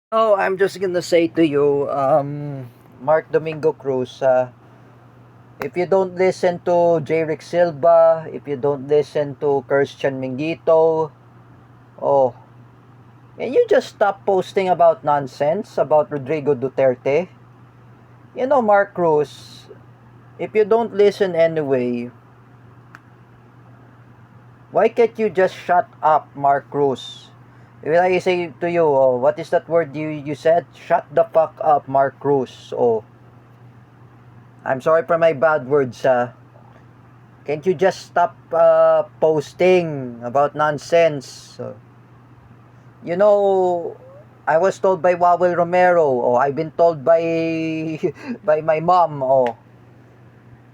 Oh, I'm just gonna say to you, Mark Domingo Cruz, if you don't listen to Jerick Silva, if you don't listen to Christian Mingito, oh, and you just stop posting about nonsense about Rodrigo Duterte. You know, Mark Cruz, if you don't listen anyway, why can't you just shut up, Mark Cruz? When I say to you, oh, what is that word you said? Shut the fuck up, Mark Cruz. Oh, I'm sorry for my bad words. Can't you just stop posting about nonsense? You know, I was told by Wawel Romero, or I've been told by by my mom,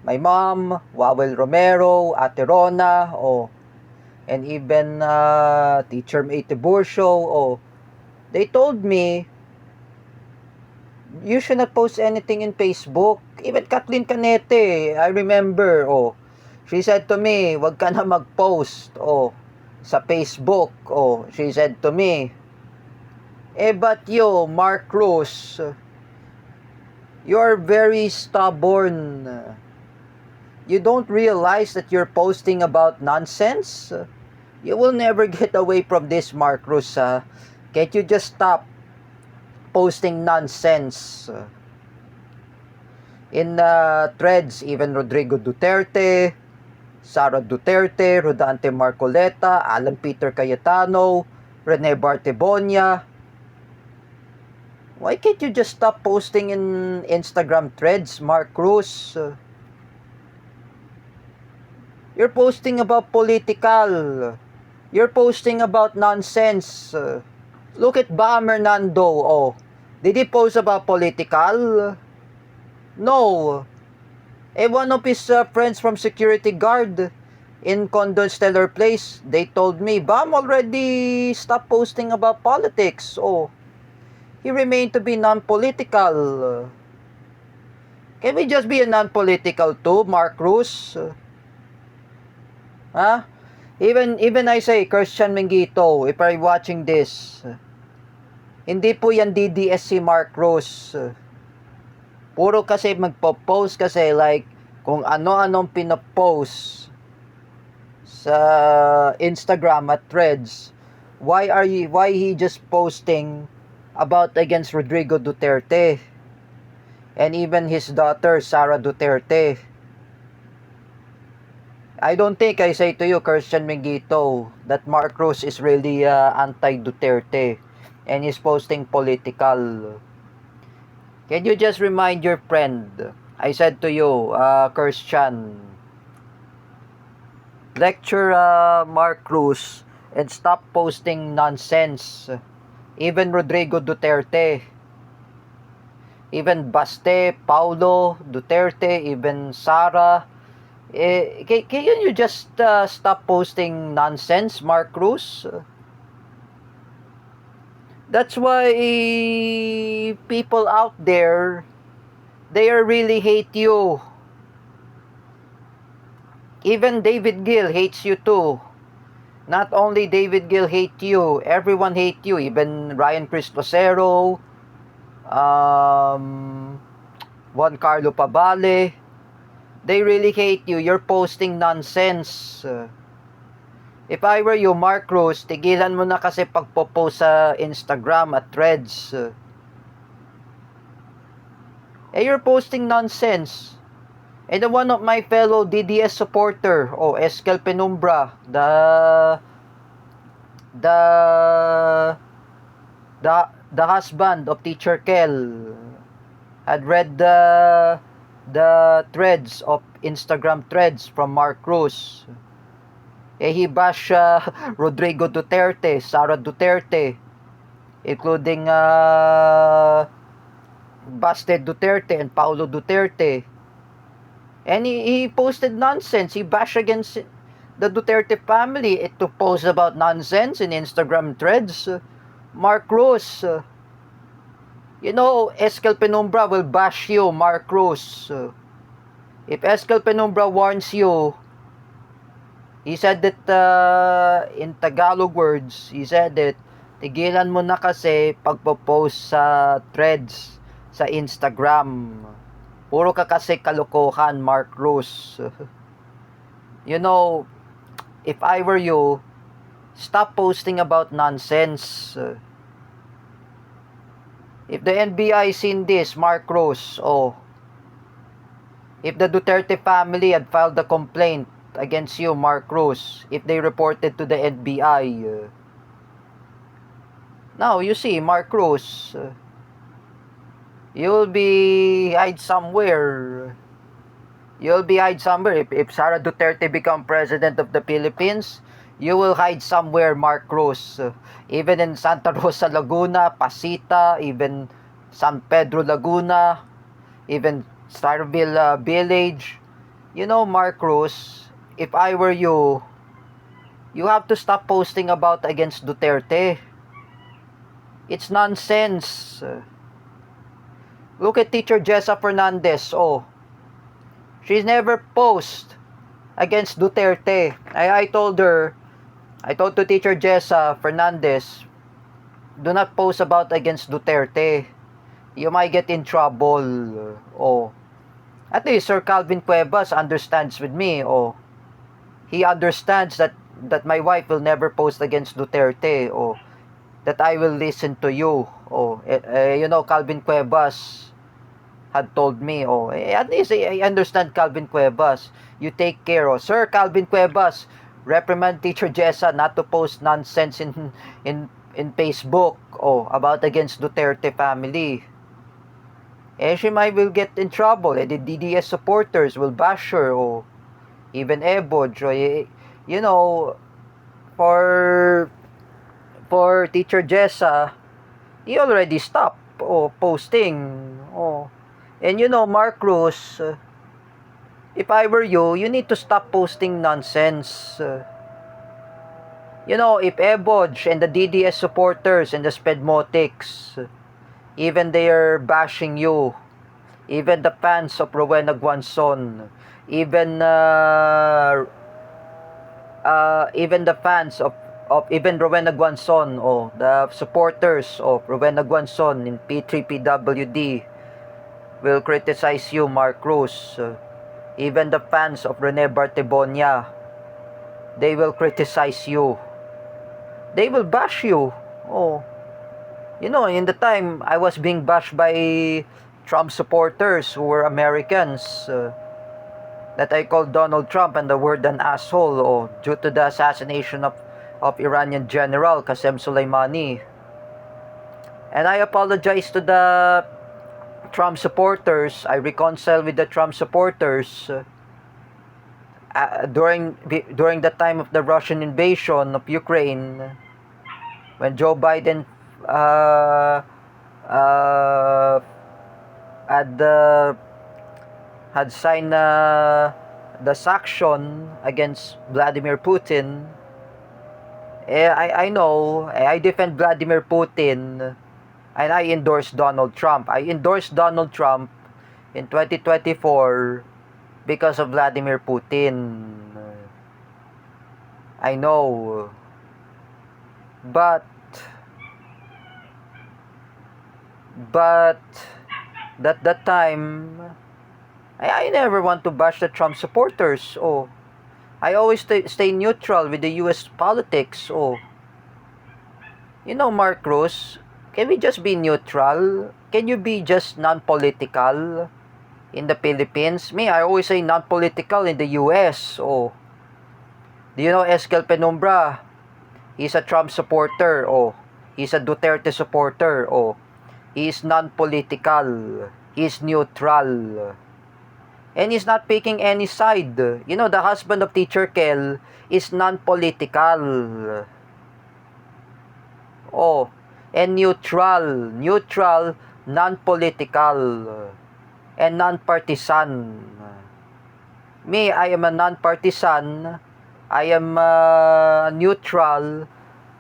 Wawel Romero, Ate Rona, and even Teacher May Tiburcio, they told me you should not post anything in Facebook. Even Kathleen Canete, I remember, she said to me, wag ka na mag-post, sa Facebook, she said to me, but you, Mark Cruz, you're very stubborn. You don't realize that you're posting about nonsense? You will never get away from this, Mark Cruz. Can't you just stop posting nonsense? In threads, even Rodrigo Duterte, Sara Duterte, Rodante Marcoleta, Alan Peter Cayetano, Rene Bartebonia. Why can't you just stop posting in Instagram threads, Mark Cruz? You're posting about political. You're posting about nonsense. Look at Bam Hernando. Did he post about political? No. One of his friends from security guard in Condon Stellar Place, they told me, Bam already stopped posting about politics. He remained to be non-political. Can we just be a non-political too, Mark Cruz? Huh? Even I say, Christian Mingito, if I'm watching this, hindi po yan DDS si Mark Cruz. Puro kasi magpo-post kasi like kung ano-anong pinopost sa Instagram at Threads. Why he just posting about against Rodrigo Duterte and even his daughter Sara Duterte? I don't think I say to you, Christian Mingito, that Mark Cruz is really anti-Duterte and is posting political. Can you just remind your friend? I said to you, Christian, lecture Mark Cruz and stop posting nonsense. Even Rodrigo Duterte, even Baste, Paulo Duterte, even Sara. Can you just stop posting nonsense, Mark Cruz? That's why people out there, they really hate you. Even David Gill hates you too. Not only David Gill hate you, everyone hate you. Even Ryan Cristosero, Juan Carlo Pabale, they really hate you. You're posting nonsense. If I were you, Mark Cruz, tigilan mo na kasi pagpo-post sa Instagram at Threads. You're posting nonsense. And one of my fellow DDS supporter, Eskel Penumbra, the the husband of Teacher Kel, had read the threads of Instagram threads from Mark Cruz. He bashed Rodrigo Duterte, Sara Duterte, including Baste Duterte and Paulo Duterte. And he posted nonsense. He bashed against the Duterte family to post about nonsense in Instagram threads. Mark Cruz, you know, Eskel Penumbra will bash you, Mark Cruz. If Eskel Penumbra warns you, he said that in Tagalog words, he said that Tigilan mo na kasi pagpo-post sa threads sa Instagram. Puro ka kasi kalokohan, Mark Cruz. You know, if I were you, stop posting about nonsense. If the NBI seen this, Mark Cruz, if the Duterte family had filed a complaint against you, Mark Cruz, if they reported to the NBI, now you see, Mark Cruz, you'll be hide somewhere. You'll be hide somewhere. If Sara Duterte become president of the Philippines, you will hide somewhere, Mark Cruz. Even in Santa Rosa, Laguna, Pasita, even San Pedro, Laguna, even Starville Village. You know, Mark Cruz, if I were you, you have to stop posting about against Duterte. It's nonsense. Look at Teacher Jessa Fernandez. She's never post against Duterte. I told to Teacher Jessa Fernandez, do not post about against Duterte. You might get in trouble. At least Sir Calvin Cuevas understands with me. He understands that my wife will never post against Duterte. That I will listen to you. You know, Calvin Cuevas had told me, at least I understand Calvin Cuevas. You take care, Sir Calvin Cuevas, reprimand Teacher Jessa not to post nonsense in Facebook, about against Duterte family. She might will get in trouble. The DDS supporters will bash her, even Eboj, you know, for Teacher Jessa, he already stopped posting. And you know, Mark Cruz, if I were you, you need to stop posting nonsense. You know, if Eboj and the DDS supporters and the Spedmotics, even they are bashing you, even the fans of Rowena Guanzon, even the fans of even Rowena Guanzon, the supporters of Rowena Guanzon in P3PWD will criticize you, Mark Cruz. Even the fans of Rene Bartebonia, they will criticize you. They will bash you. You know, in the time I was being bashed by Trump supporters who were Americans, that I called Donald Trump and the word an asshole, due to the assassination of Iranian General Qasem Soleimani. And I apologize to the Trump supporters. I reconcile with the Trump supporters during the time of the Russian invasion of Ukraine, when Joe Biden had signed the sanction against Vladimir Putin. I know I defend Vladimir Putin, and I endorse Donald Trump. I endorsed Donald Trump in 2024 because of Vladimir Putin. I know. But that time, I never want to bash the Trump supporters. I always stay neutral with the US politics. You know, Mark Cruz, can we just be neutral? Can you be just non-political in the Philippines? Me, I always say non-political in the US. Do you know Eskel Penumbra? He's a Trump supporter. He's a Duterte supporter. He's non-political. He's neutral. And he's not picking any side. You know, the husband of Teacher Kel is non-political. And neutral, non-political, and non-partisan. Me, I am a non-partisan. I am neutral.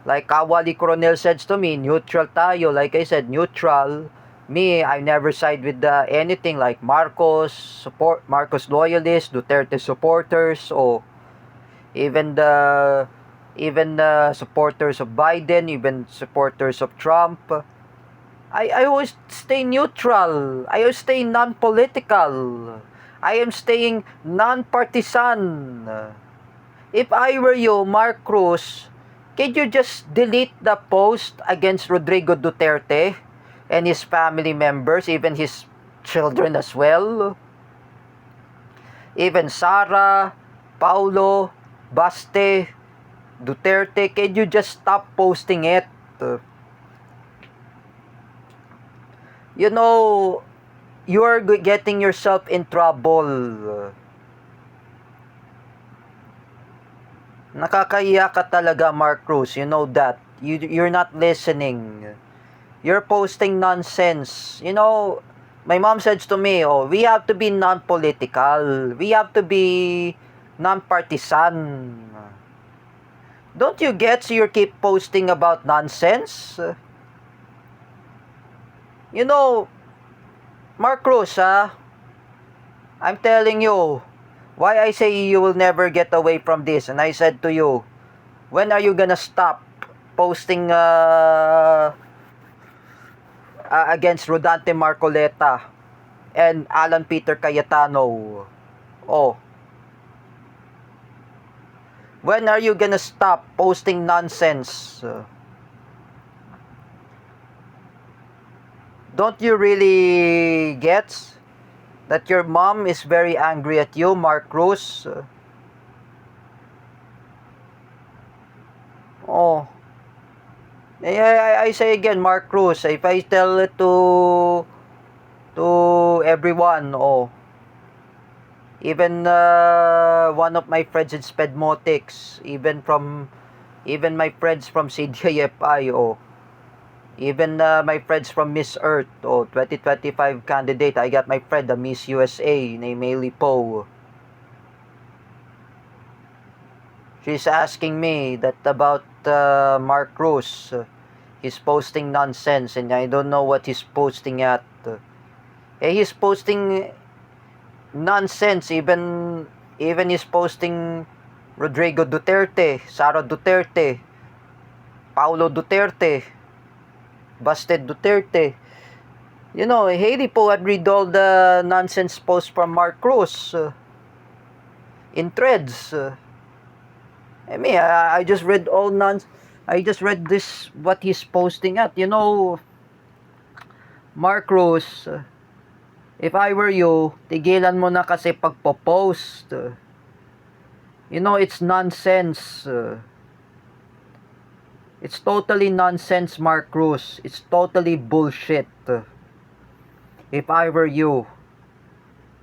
Like Kawali Coronel said to me, neutral tayo. Like I said, neutral. Me, I never side with anything like Marcos loyalists, Duterte supporters, even the even supporters of Biden, even supporters of Trump. I always stay neutral. I always stay non-political. I am staying non-partisan. If I were you, Mark Cruz, can you just delete the post against Rodrigo Duterte and his family members, even his children as well? Even Sara, Paulo, Baste, Duterte, can you just stop posting it? You know, you're getting yourself in trouble. Nakakahiya ka talaga, Mark Cruz. You know that. You're not listening. You're posting nonsense. You know, my mom says to me, oh, we have to be non-political. We have to be non-partisan. Don't you get so you keep posting about nonsense? You know, Mark Cruz, I'm telling you, why I say you will never get away from this. And I said to you, when are you gonna stop posting against Rodante Marcoleta and Alan Peter Cayetano? Oh. When are you gonna stop posting nonsense? Don't you really get that your mom is very angry at you, Mark Cruz? Oh. I say again, Mark Cruz, if I tell it to everyone, oh, even one of my friends in Spedmotics, even my friends from CDIFI, oh, even my friends from Miss Earth, oh, 2025 candidate, I got my friend, the Miss USA, named Maylee Poe. She's asking me that about Mark Cruz. He's posting nonsense and I don't know what he's posting at. He's posting nonsense. Even he's posting Rodrigo Duterte, Sara Duterte, Paulo Duterte, Busted Duterte. You know, Haley po had read all the nonsense posts from Mark Cruz in threads. I just read all I just read this, what he's posting at. You know, Mark Cruz, if I were you, tigilan mo na kasi pagpo-post. You know, it's nonsense. It's totally nonsense, Mark Cruz. It's totally bullshit. If I were you,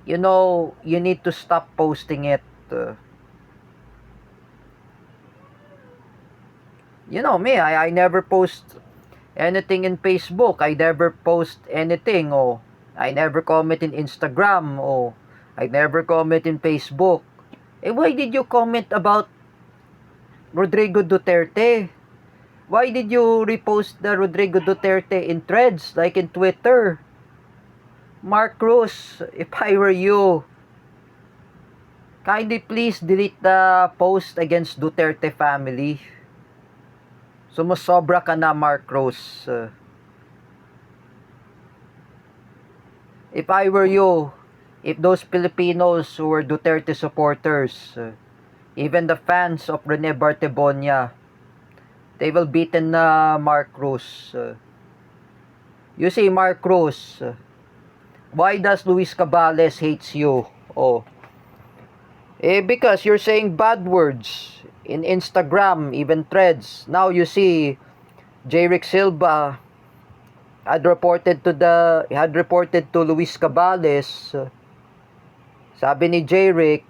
you know, you need to stop posting it. You know me, I never post anything in Facebook. I never post anything. Oh, I never comment in Instagram. Oh, I never comment in Facebook. Why did you comment about Rodrigo Duterte? Why did you repost the Rodrigo Duterte in threads, like in Twitter? Mark Cruz, if I were you, kindly please delete the post against Duterte family. Sumusobra ka na, Mark Cruz. If I were you, if those Filipinos who were Duterte supporters, even the fans of Rene Bartebonia, they will beaten na Mark Cruz. You see, Mark Cruz, why does Luis Cabales hates you? Oh, because you're saying bad words in Instagram, even threads. Now you see, Jerick Silva had reported to Luis Cabales. Sabi ni Jerick,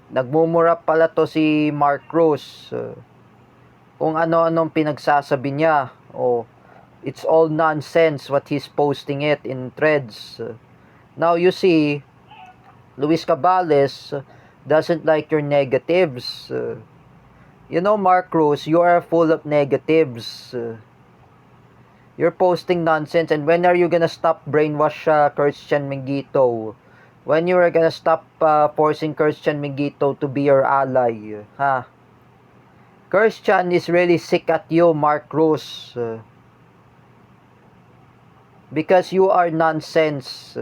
nagmumura pala to si Mark Cruz. Kung ano-anong pinagsasabi niya. Oh, it's all nonsense what he's posting it in threads. Now you see, Luis Cabales doesn't like your negatives. You know, Mark Cruz, you are full of negatives. You're posting nonsense. And when are you gonna stop brainwash Christian Mingito? When you are gonna stop forcing Christian Mingito to be your ally? Huh? Christian is really sick at you, Mark Cruz. Because you are nonsense.